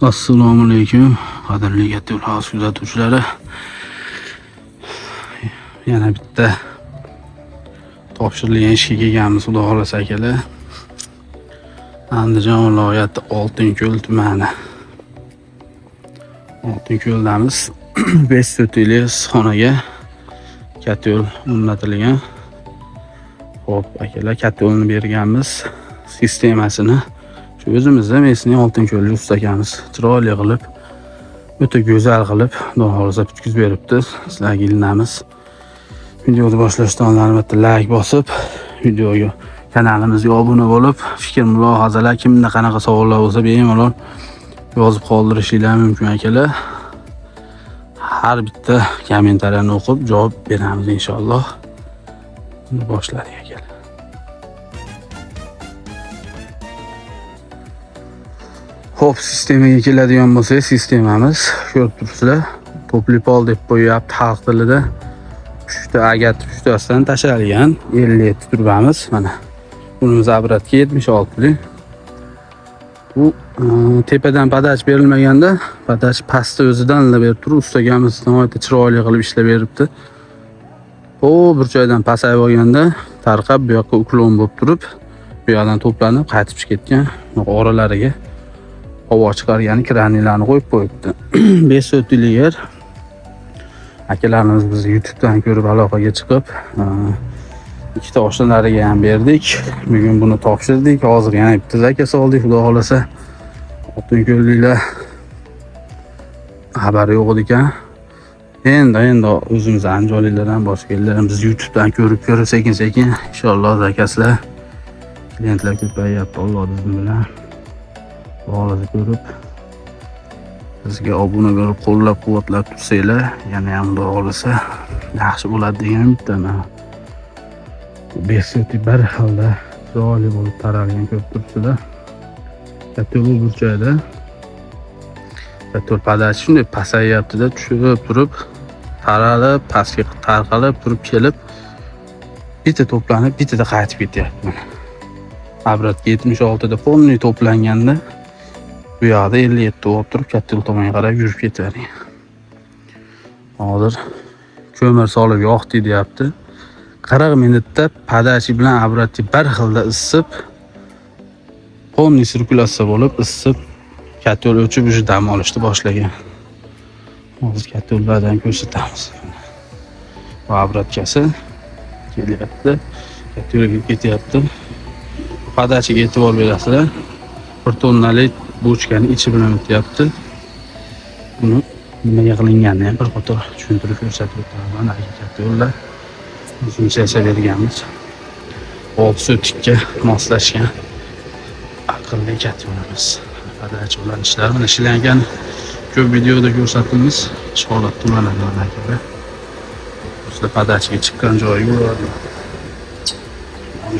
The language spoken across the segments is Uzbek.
Assalomu alaykum, qadrli Katta Yo'l House kuzatuvchilari. Yana bitta topshirilgan ishga kelganmiz, xudo xolasa akalar. Andijon viloyati Oltinko'l tumani. Oltinko'ldamiz. 5 so'tili issiqxonaga Katta Yo'l o'rnatilgan. Xo'p, akalar, Katta Yo'lni berganmiz. Sistemasini o'zimizda Mesni Oltinko'llik usta akamiz chiroyli qilib, o'ta go'zal qilib, xudo xolasa bitkizib beribdi. Sizlarga ilinamiz. Videoni boshlashdan albatta like bosib, videoga kanalimizga obuna bo'lib, fikr mulohazalar, kimda qanaqa savollar bo'lsa bemalol yozib qoldirishinglar mumkin akalar. Har bitta kommentariyani o'qib javob beramiz inshaalloh. Boshladik akalar. Hop, sistemaga keladigan bo'lsa, sistemamiz ko'rib turibsizlar. Topli pol deb qo'yapti xalq tilida. Uchta agat uchtasidan tashalgan 57 turbamiz. Mana bunimiz obratga 76lik. Bu tepadan padach berilmaganda, padach pastda o'zidan berib turib, ustagamiz nihoyatda chiroyli qilib ishlab beribdi. O burchakdan pasayib olganda tarqab bu yoqqa uklon bo'lib turib, bu yoqdan to'planib qaytib chiqib ketgan. Oralariga havo chiqargani kranlarni qo'yib qo'yibdi. 5 so'tlik yer. Akalarimiz bizni YouTube'dan ko'rib aloqaga chiqib, ikkita oshnalariga ham berdik. Bugun buni topshirdik. Hozir yana bitta zakaz oldik, xudo xolasa. Oltinko'lliklar xabari yo'q ekan. Endi o'zimiz andijonliklardan boshqa ellar ham biz YouTube'dan ko'rib sekin-sekin inshaalloh zakazlar, klientlar ko'payyapti Alloh izni bilan. Holatni ko'rib bizga obuna bo'lib qo'llab-quvvatlab tursanglar, yana ham xudo xolasa yaxshi bo'ladi degan umiddaman. 5 so'tlik bir xilda chiroyli bo'lib taralgan ko'rib turibsizlar. Katta yo'l burchakda Katta yo'l padach shunday pasayyapti-da, tushib turib, taralib, pastga tarqalib turib kelib, bitta to'planib, bittada qaytib ketyapti. Mana obratga 76 da polniy to'planganda bu yoqda 57 bo'lib turib, Katta yo'l tomonga qarab yurib ketadi. Hozir ko'mir solib yoqdi deyapti. 40 minutda padachi bilan obratni bir xilda isib, polniy sirkulyatsiya bo'lib, isib, Katta yo'l o'chib уже dam olishni boshlagan. Hozir Katta yo'llardan ko'rsatamiz. Bu obratkasi kelyapti. Katta yo'lga ketyapti. Padachiga e'tibor berasizlar. 1 tonnalik bochkani ichi bilan o'tyapti. Buni nimaga qilinganini ham bir qator tushuntirib ko'rsatib o'taman. Mana Katta yo'llar o'zimizcha yashab berganmiz. 6 so'tlikka moslashgan aqlli Katta yo'limiz. Padachi bilan ishlar mana ishlangan ko'p videoda ko'rsatdimiz. Sholat tumanida mana akalar. Sizlar padachiga chiqqan joyi ko'radi.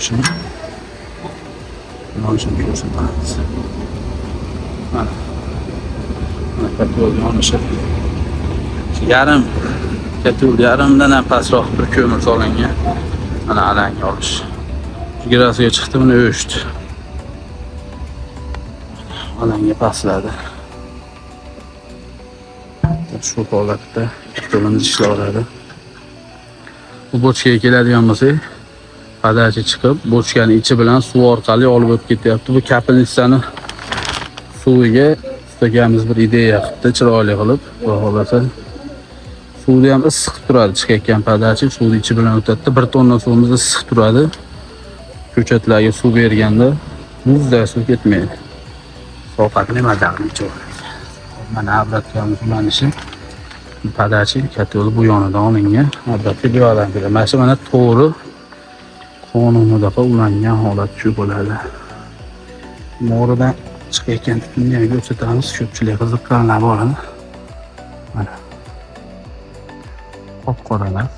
Shuni ko'rsatamiz. Mana Katta yo'l yonishi. Yarim Katta yo'l yarimdan ham pastroq bir ko'mir solingan. Mana alanga olish. Chegirasiga chiqdi, buni o'chdi. Alanga pastladi. Shu holatda yo'limiz ishlayveradi. Bu bochkaga keladigan bo'lsak, padachi chiqib, bochkani ichi bilan suv orqali olib o'tib ketyapti. Bu kapelnitsani suviga ustagamiz bir ideya qilibdi, chiroyli qilib. Va holata suvda ham issiq turadi, chiqayotgan padachi suvni ichi bilan o'tadi. 1 tonna suvimiz issiq turadi. Ko'chatlarga suv berganda muzday suv ketmaydi. Faqat nimadan chiqadi. Mana obratlarimiz ulanishi. Padachi Katta yo'l bu yonidan olingan. Obratga bu yoqdan keladi. Mana to'g'ri qonunida ulangan holat shu bo'ladi. Mo'ridan chiqayotgan tutunni ham ko'rsatamiz. Ko'pchilik qiziqqanlar boradi. Mana qop-qoralar,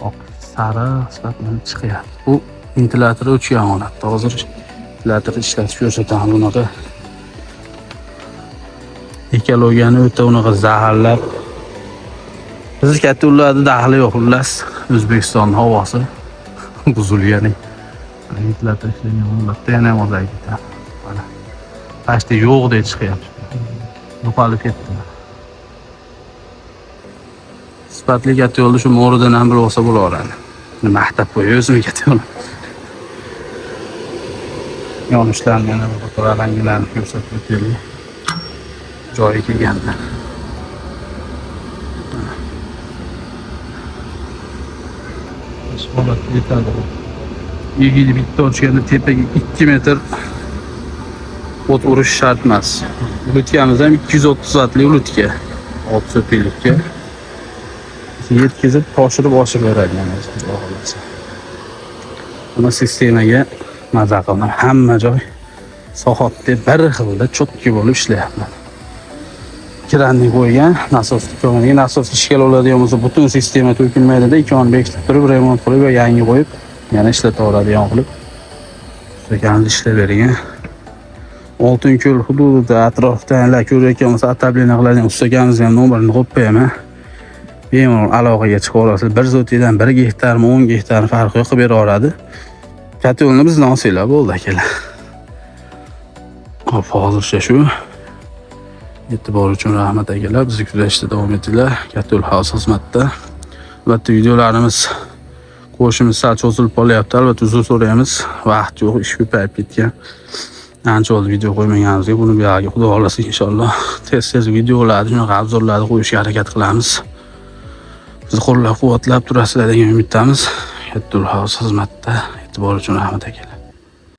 oq sari sifatida chiqyapti. Bu ventilator o'chgan holatda. Hozir ventilator ishlatib ko'rsataman. Bunaqa ekologiyani o'ta unaqa zaharlab. Biz Katta yo'llarda daxli yo'q, xullas. O'zbekiston havosi buzilgan. Ventilator ishlagan holatda yana ham ozaydi. Mana pastda yo'q deb chiqyapti. yo'qolib ketdi. Sifatli katta yo'lda shu mo'ridan ham bir bo'lsa bo'laveradi. Maqtab qo'yamiz katta yo'l. Yonishlarni yana bir fotolarni ko'rsatib o'taylik. Joyi kelganda. Holat yetadi. Yigitni bitta ochganda tepaga 2 metr o't urish shart emas. Ulutkamiz ham 230 vatli ulutka. 6 so'tlikka. Yetkazib toshirib oshirib beradi yana Xudo xolasa. Buni sistemaga maza qildim. Hamma joy sohotda bir xilda cho'tki bo'lib ishlayapti. Kranni qo'ygan, nasos ko'miniga nasos ishga oladigan bo'lsa, butun sistema to'kilmaydi-da, ikkovini bekitib turib, remont qilib va yangi qo'yib, yana ishlataveradigan qilib. Ustakangiz ishlab bergan. Oltinko'l hududida atrofdan ko'rayotgan bo'lsa, atablina qiladigan ustakangiz ham nomerini qo'yib qo'yaman. Bemalol aloqaga chiqib olasiz. 1 zotidan 1 gektarmi, 10 gektar farqi yo'q qilib beraveradi. Katta yo'lni bizdan olsanglar bo'ldi akalar. Hop, hozircha shu. E'tibor uchun rahmat akalar. Bizni kuzatishda davom etinglar. Katta yo'l xavf xizmatda. Albatta videolarimiz qo'shimiz sal cho'zilib qolyapti. Albatta uzr so'raymiz. Vaqt yo'q, ish ko'payib ketgan. Ancha bo'ldi video qo'ymaganimizga. Buni buyog'iga Xudo xolasa inshaalloh tez videolarni, shunaqa obzorlarni qo'yishga harakat qilamiz. Bizni qo'llab-quvvatlab turasizlar degan umiddamiz. Katta yo'l xavf xizmatda. E'tibor uchun rahmat akalar.